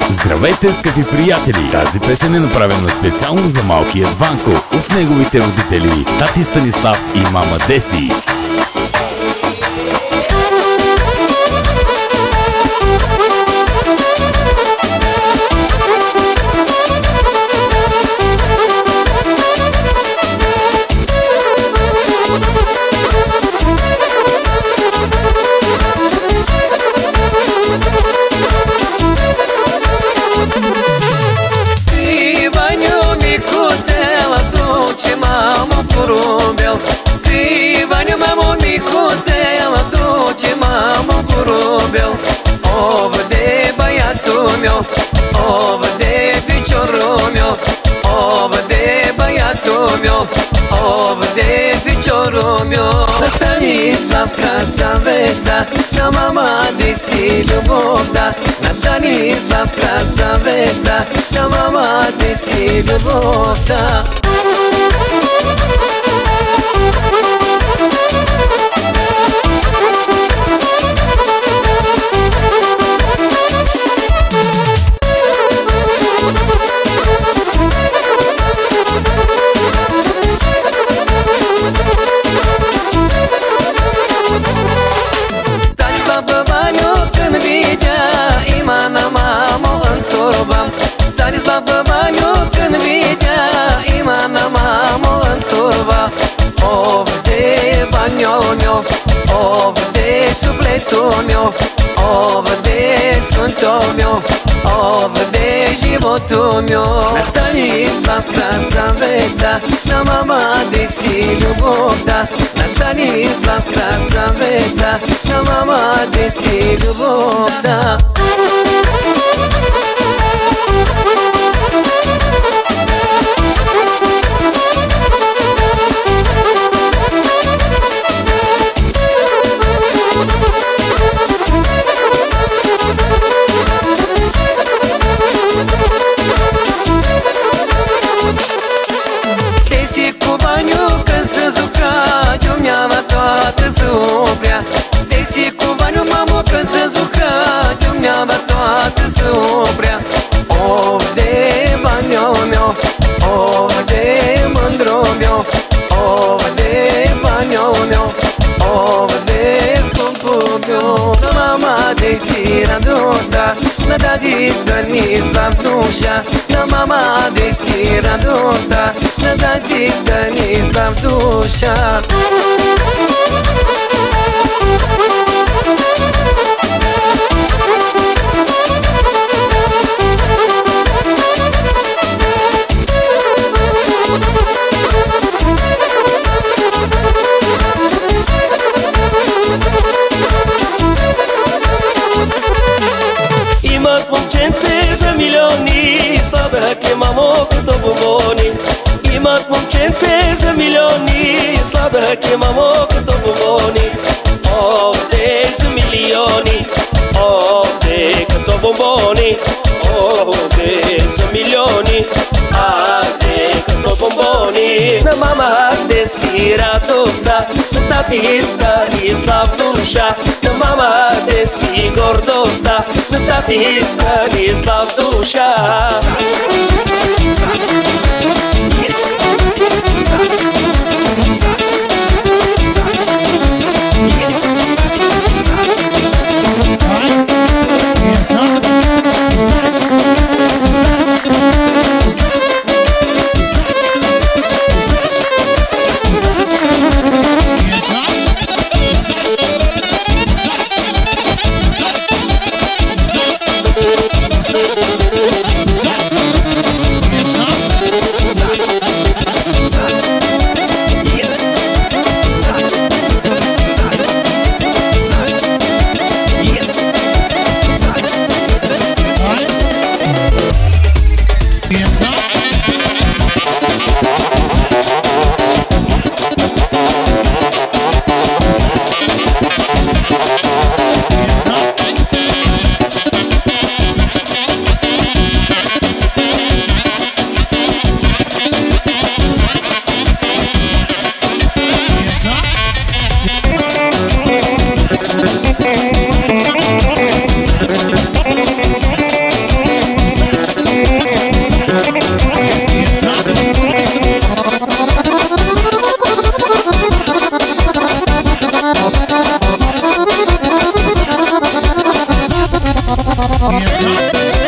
Здравейте, скъпи приятели! Тази песен е направена специално за малкият Ванко от неговите родители, тати Станислав и мама Деси. Станислав красавеца, на мама Деси любов да. На Станислав красавеца, на мама Деси любов да. Станислав Ваню când videa imana mamo în turba. Ovde Vanio meu, ovde sufletul meu, ovde sfântul meu, ovde životul meu. Stanislav krasaveța, na mama Deси любов da. Na Stanislav krasaveța, na mama Deси любов da. Deși cu Vaniu când se juca, Dumneava toată se oprea. Deși cu Vaniu, mamă, când se juca, Dumneava toată se oprea. Of de Vaniu meu, of de mândru meu, of de Vaniu meu, of de scumpul meu. Na mama Deси radosta, na tati Stanislav duša. Na mama Deси radosta, na tati Stanislav duša. Imam pomčence za milioni, slabé jaké mamo, to bomboni. Imam pomčence za milioni, slabé jaké mamo, to bomboni. Ovde za milioni, ovde to bomboni. Ovde za milioni, ade to bomboni. Na mama Deси radosta, na tati Stanislav duša. Na mama Deси gordosta, na tati Stanislav duša. Exato.